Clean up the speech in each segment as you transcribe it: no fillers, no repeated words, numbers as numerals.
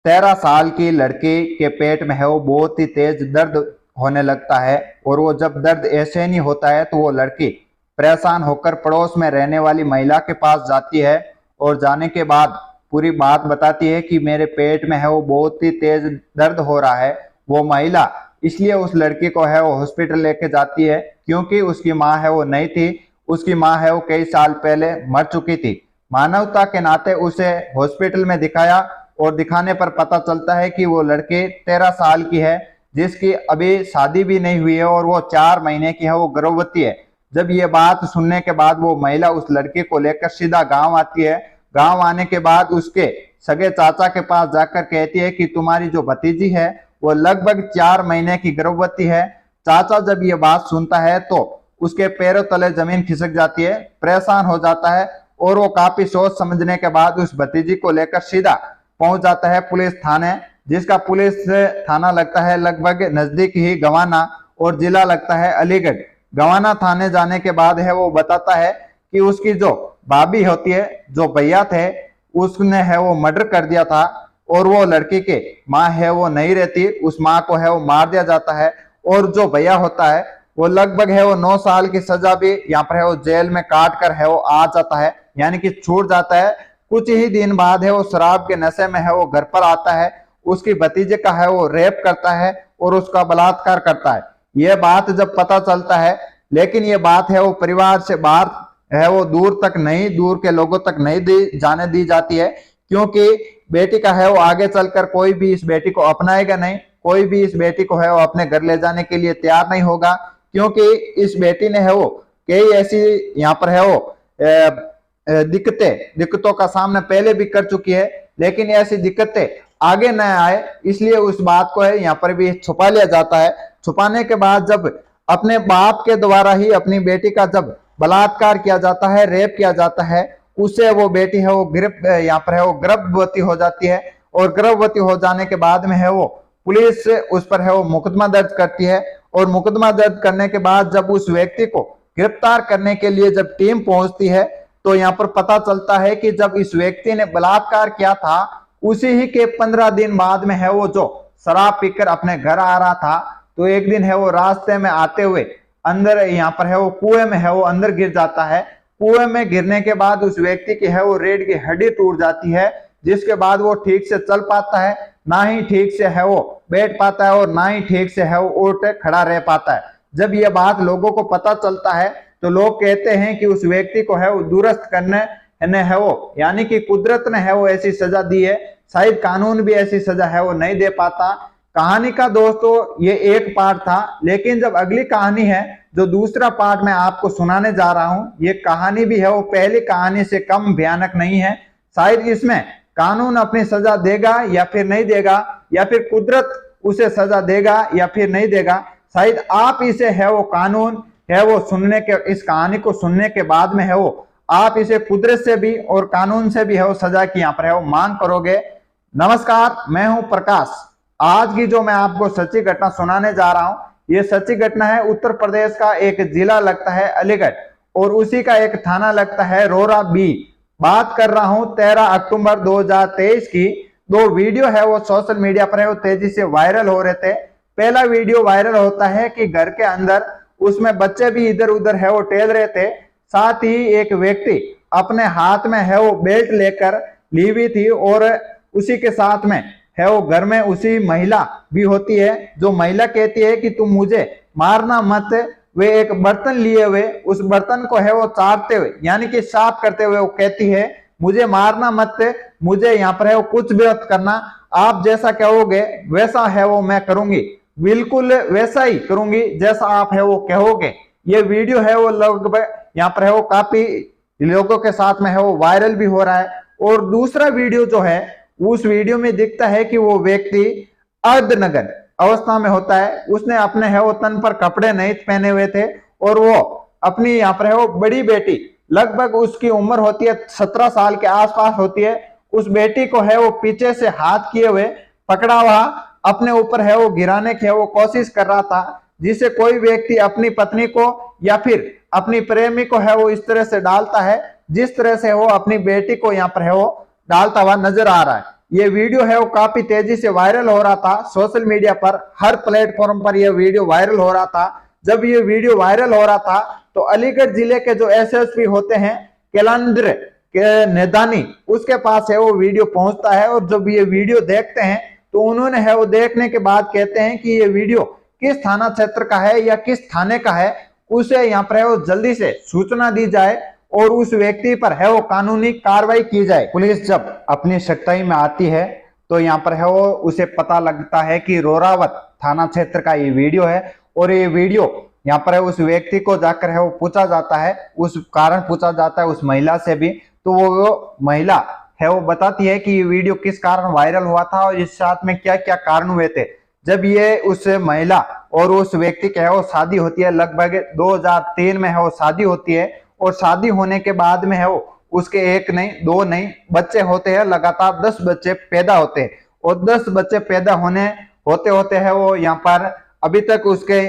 13 साल की लड़की के पेट में है वो बहुत ही तेज दर्द होने लगता है। और वो जब दर्द ऐसे नहीं होता है तो वो लड़की परेशान होकर पड़ोस में रहने वाली महिला के पास जाती है और जाने के बाद पूरी बात बताती है कि मेरे पेट में है वो बहुत ही तेज दर्द हो रहा है। वो महिला इसलिए उस लड़की को है वो हॉस्पिटल लेके जाती है क्योंकि उसकी माँ है वो नहीं थी, उसकी माँ है वो कई साल पहले मर चुकी थी। मानवता के नाते उसे हॉस्पिटल में दिखाया और दिखाने पर पता चलता है कि वो लड़की 13 साल की है जिसकी अभी शादी भी नहीं हुई है और वो 4 महीने की है, वो गर्भवती है। जब ये बात सुनने के बाद वो महिला उस लड़की को लेकर सीधा गांव आती है। गांव आने के बाद उसके सगे चाचा के पास जाकर कहती है कि तुम्हारी जो भतीजी है वो लगभग 4 महीने की गर्भवती है। चाचा जब ये बात सुनता है तो उसके पैरों तले जमीन खिसक जाती है, परेशान हो जाता है और वो काफी सोच समझने के बाद उस भतीजी को लेकर सीधा पहुंच जाता है पुलिस थाने, जिसका पुलिस थाना लगता है लगभग नजदीक ही गवाना और जिला लगता है अलीगढ़। गवाना थाने जाने के बाद है वो बताता है कि उसकी जो भाभी होती है, जो भैया थे, उसने है वो मर्डर कर दिया था और वो लड़की के माँ है वो नहीं रहती, उस माँ को है वो मार दिया जाता है। और जो भैया होता है वो लगभग है वो 9 साल की सजा भी यहाँ पर है वो जेल में काट कर है वो आ जाता है, यानी कि छूट जाता है। कुछ ही दिन बाद है वो शराब के नशे में है वो घर पर आता है, उसकी भतीजे का है वो रेप करता है और उसका बलात्कार करता है। यह बात जब पता चलता है, लेकिन ये बात है वो परिवार से बाहर है वो दूर तक नहीं, दूर के लोगों तक नहीं जाने दी जाती है क्योंकि बेटी का है वो आगे चलकर कोई भी इस बेटी को अपनाएगा नहीं, कोई भी इस बेटी को है वो अपने घर ले जाने के लिए तैयार नहीं होगा क्योंकि इस बेटी ने है वो कई ऐसी यहाँ पर है वो दिक्कतों का सामना पहले भी कर चुकी है, लेकिन ऐसी दिक्कतें आगे न आए इसलिए उस बात को है यहाँ पर भी छुपा लिया जाता है। छुपाने के बाद जब अपने बाप के द्वारा ही अपनी बेटी का जब बलात्कार किया जाता है, रेप किया जाता है, उससे वो बेटी है वो यहाँ पर है वो गर्भवती हो जाती है और गर्भवती हो जाने के बाद में है वो पुलिस उस पर है वो मुकदमा दर्ज करती है। और मुकदमा दर्ज करने के बाद जब उस व्यक्ति को गिरफ्तार करने के लिए जब टीम पहुंचती है तो यहाँ पर पता चलता है कि जब इस व्यक्ति ने बलात्कार किया था उसी ही के 15 दिन बाद में है वो जो शराब पीकर अपने घर आ रहा था, तो एक दिन है वो रास्ते में आते हुए अंदर यहाँ पर है वो कुएं में है वो अंदर गिर जाता है। कुएं में गिरने के बाद उस व्यक्ति की है वो रीढ़ की हड्डी टूट जाती है, जिसके बाद वो ठीक से चल पाता है, ना ही ठीक से है वो बैठ पाता है और ना ही ठीक से है वो उठ खड़ा रह पाता है। जब ये बात लोगों को पता चलता है तो लोग कहते हैं कि उस व्यक्ति को है वो दुरुस्त करने ने है वो, यानी कि कुदरत ने है वो ऐसी सजा दी है, शायद कानून भी ऐसी सजा है वो नहीं दे पाता। कहानी का दोस्तों ये एक पार्ट था, लेकिन जब अगली कहानी है जो दूसरा पार्ट मैं आपको सुनाने जा रहा हूं, ये कहानी भी है वो पहली कहानी से कम भयानक नहीं है। शायद इसमें कानून अपनी सजा देगा या फिर नहीं देगा, या फिर कुदरत उसे सजा देगा या फिर नहीं देगा। शायद आप इसे है वो कानून है वो सुनने के, इस कहानी को सुनने के बाद में है वो आप इसे कुदरत से भी और कानून से भी है वो सजा की यहाँ पर है वो मांग करोगे। नमस्कार, मैं हूं प्रकाश। आज की जो मैं आपको सच्ची घटना सुनाने जा रहा हूं, ये सच्ची घटना है उत्तर प्रदेश का एक जिला लगता है अलीगढ़ और उसी का एक थाना लगता है रोरा बी। बात कर रहा हूं 13 अक्टूबर 2023 की। 2 वीडियो है वो सोशल मीडिया पर है वो तेजी से वायरल हो रहे थे। पहला वीडियो वायरल होता है कि घर के अंदर उसमें बच्चे भी इधर उधर है वो टहल रहे थे, साथ ही एक व्यक्ति अपने हाथ में है वो बेल्ट लेकर ली हुई थी और उसी के साथ में है वो घर में उसी महिला भी होती है, जो महिला कहती है कि तुम मुझे मारना मत। वे एक बर्तन लिए हुए उस बर्तन को है वो चाटते हुए यानी कि साफ करते हुए वो कहती है मुझे मारना मत, मुझे यहाँ पर है वो कुछ भी मत करना, आप जैसा कहोगे वैसा है वो मैं करूंगी, बिल्कुल वैसा ही करूंगी जैसा आप है वो कहोगे। ये वीडियो है वो लगभग यहाँ पर है वो काफी लोगों के साथ में है वो वायरल भी हो रहा है। और दूसरा वीडियो जो है उस वीडियो में दिखता है कि वो व्यक्ति अर्धनग्न अवस्था में होता है, उसने अपने है वो तन पर कपड़े नहीं पहने हुए थे और वो अपनी यहाँ पर है वो बड़ी बेटी, लगभग उसकी उम्र होती है 17 साल के आसपास होती है, उस बेटी को है वो पीछे से हाथ किए हुए पकड़ा हुआ अपने ऊपर है वो गिराने की है वो कोशिश कर रहा था, जिसे कोई व्यक्ति अपनी पत्नी को या फिर अपनी प्रेमी को है वो इस तरह से डालता है जिस तरह से वो अपनी बेटी को यहाँ पर है वो डालता हुआ नजर आ रहा है। ये वीडियो है वो काफी तेजी से वायरल हो रहा था सोशल मीडिया पर, हर प्लेटफॉर्म पर यह वीडियो वायरल हो रहा था। जब ये वीडियो वायरल हो रहा था तो अलीगढ़ जिले के जो एसएसपी होते हैं कैलेंडर के निदानी, उसके पास है वो वीडियो पहुंचता है, और जब ये वीडियो देखते हैं तो उन्होंने है वो देखने के बाद कहते हैं कि ये वीडियो किस थाना क्षेत्र का है या किस थाने का है, उसे यहाँ पर है वो जल्दी से सूचना दी जाए और उस व्यक्ति पर है वो कानूनी कार्रवाई की जाए। पुलिस जब अपनी सख्ताई में आती है तो यहाँ पर है वो उसे पता लगता है कि रोरावत थाना क्षेत्र का ये वीडियो है, और ये वीडियो यहाँ पर है उस व्यक्ति को जाकर है वो पूछा जाता है, उस कारण पूछा जाता है उस महिला से भी, तो वो महिला है वो बताती है कि ये वीडियो किस कारण वायरल हुआ था और इस साथ में क्या क्या कारण हुए थे। जब ये उस महिला और उस व्यक्ति की है वो शादी होती है, लगभग 2003 में है वो शादी होती है, और शादी होने के बाद में है वो उसके एक नहीं दो नहीं बच्चे होते हैं, लगातार 10 बच्चे पैदा होते हैं, और 10 बच्चे पैदा होते होते है वो यहाँ पर अभी तक उसके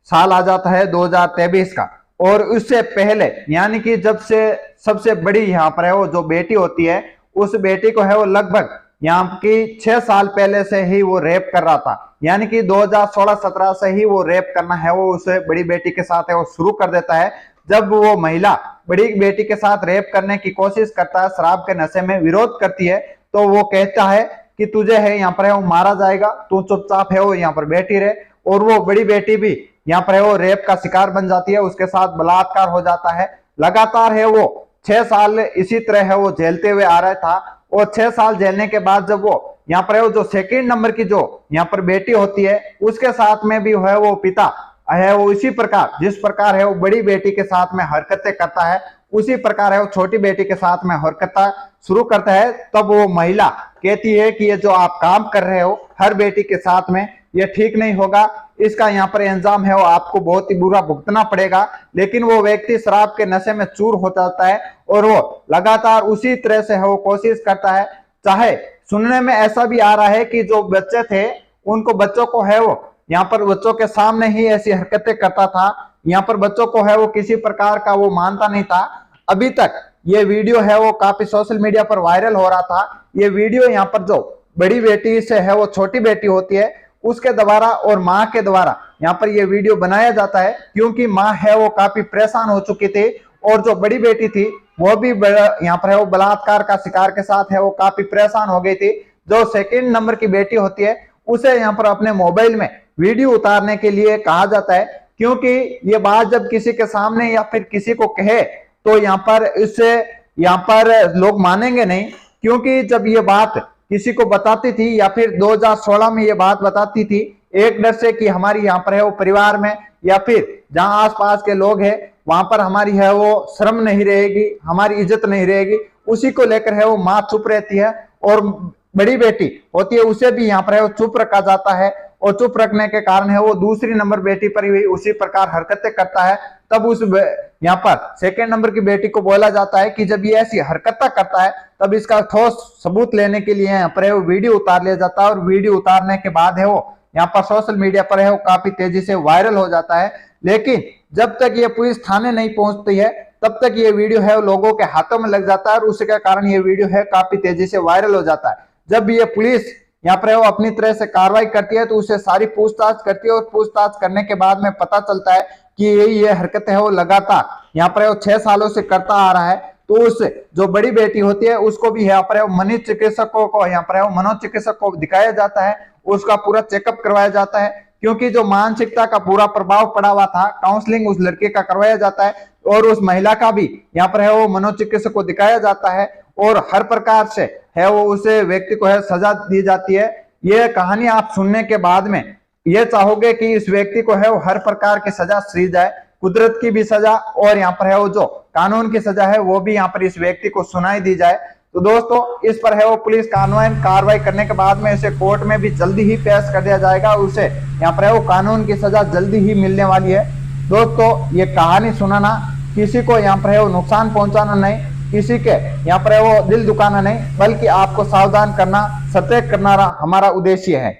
साल आ जाता है 2023 का। और उससे पहले यानी कि जब से सबसे बड़ी यहाँ पर है वो जो बेटी होती है, उस बेटी को है वो लगभग यहाँ की 6 साल पहले से ही वो रेप कर रहा था, यानी कि 2016-17 से ही वो रेप करना है वो उसे बड़ी बेटी के साथ है वो शुरू कर देता है। जब वो महिला बड़ी बेटी के साथ रेप करने की कोशिश करता है, शराब के नशे में विरोध करती है, तो वो कहता है कि तुझे है यहाँ पर है वो मारा जाएगा, तू चुपचाप है वो यहाँ पर बैठी रहे। और वो बड़ी बेटी भी यहाँ पर है वो रेप का शिकार बन जाती है, उसके साथ बलात्कार हो जाता है। लगातार है वो 6 साल इसी तरह है वो झेलते हुए आ रहा था, और 6 साल झेलने के बाद जब वो यहाँ पर है वो जो सेकंड नंबर की जो यहाँ पर बेटी होती है, उसके साथ में भी है वो पिता है वो इसी प्रकार जिस प्रकार है वो बड़ी बेटी के साथ में हरकतें करता है, उसी प्रकार है वो छोटी बेटी के साथ में हरकतें शुरू करता है। तब वो महिला कहती है कि ये जो आप काम कर रहे हो हर बेटी के साथ में, ये ठीक नहीं होगा, इसका यहाँ पर इंजाम है वो आपको बहुत ही बुरा भुगतना पड़ेगा। लेकिन वो व्यक्ति शराब के नशे में चूर हो जाता है, और वो लगातार उसी तरह से है वो कोशिश करता है। चाहे सुनने में ऐसा भी आ रहा है कि जो बच्चे थे उनको बच्चों को है वो यहाँ पर बच्चों के सामने ही ऐसी हरकतें करता था, यहाँ पर बच्चों को है वो किसी प्रकार का वो मानता नहीं था। अभी तक ये वीडियो है वो काफी सोशल मीडिया पर वायरल हो रहा था। ये वीडियो यहाँ पर जो बड़ी बेटी से है वो छोटी बेटी होती है उसके द्वारा और माँ के द्वारा यहाँ पर ये वीडियो बनाया जाता है, क्योंकि माँ है वो काफी परेशान हो चुकी थी, और जो बड़ी बेटी थी वो भी यहाँ पर है वो बलात्कार का शिकार के साथ है वो काफी परेशान हो गई थी। जो सेकंड नंबर की बेटी होती है उसे यहाँ पर अपने मोबाइल में वीडियो उतारने के लिए कहा जाता है, क्योंकि ये बात जब किसी के सामने या फिर किसी को कहे तो यहाँ पर इससे यहाँ पर लोग मानेंगे नहीं, क्योंकि जब ये बात किसी को बताती थी या फिर 2016 में ये बात बताती थी, एक डर से कि हमारी यहाँ पर है वो परिवार में या फिर जहाँ आसपास के लोग हैं वहां पर हमारी है वो शर्म नहीं रहेगी, हमारी इज्जत नहीं रहेगी, उसी को लेकर है वो माँ चुप रहती है। और बड़ी बेटी होती है उसे भी यहाँ पर है वो चुप रखा जाता है, और चुप रखने के कारण है वो दूसरी नंबर बेटी पर भी उसी प्रकार हरकतें करता है। तब उस यहाँ पर सेकंड नंबर की बेटी को बोला जाता है कि जब ये ऐसी हरकतें करता है तब इसका ठोस सबूत लेने के लिए यहाँ पर वो वीडियो उतार लिया जाता है, और वीडियो उतारने के बाद है वो यहाँ पर सोशल मीडिया पर है वो काफी तेजी से वायरल हो जाता है। लेकिन जब तक ये पुलिस थाने नहीं पहुंचती है तब तक ये वीडियो है लोगों के हाथों में लग जाता है, और उसी के कारण ये वीडियो है काफी तेजी से वायरल हो जाता है। जब ये पुलिस यहाँ पर वो अपनी तरह से कार्रवाई करती है तो उसे सारी पूछताछ करती है, और पूछताछ करने के बाद में पता चलता है कि ये हरकतें है वो लगातार यहाँ पर वो 6 सालों से करता आ रहा है। तो उस जो बड़ी बेटी होती है उसको भी यहाँ पर मनोचिकित्सकों को यहाँ पर मनोचिकित्सक को दिखाया जाता है, उसका पूरा चेकअप करवाया जाता है, क्योंकि जो मानसिकता का पूरा प्रभाव पड़ा हुआ था, काउंसलिंग उस लड़के का करवाया जाता है, और उस महिला का भी यहाँ पर है वो मनोचिकित्सक को दिखाया जाता है, और हर प्रकार से है वो उस व्यक्ति को है सजा दी जाती है। ये कहानी आप सुनने के बाद में ये चाहोगे कि इस व्यक्ति को है वो हर प्रकार की सजा दी जाए, कुदरत की भी सजा और यहाँ पर है वो जो कानून की सजा है वो भी यहाँ पर इस व्यक्ति को सुनाई दी जाए। तो दोस्तों इस पर है वो पुलिस कानून कार्रवाई करने के बाद में इसे कोर्ट में भी जल्दी ही पेश कर दिया जाएगा, उसे यहाँ पर है वो कानून की सजा जल्दी ही मिलने वाली है। दोस्तों ये कहानी सुनाना किसी को यहाँ पर है वो नुकसान पहुंचाना नहीं, किसी के यहाँ पर है वो दिल दुखाना नहीं, बल्कि आपको सावधान करना, सतर्क करना हमारा उद्देश्य है।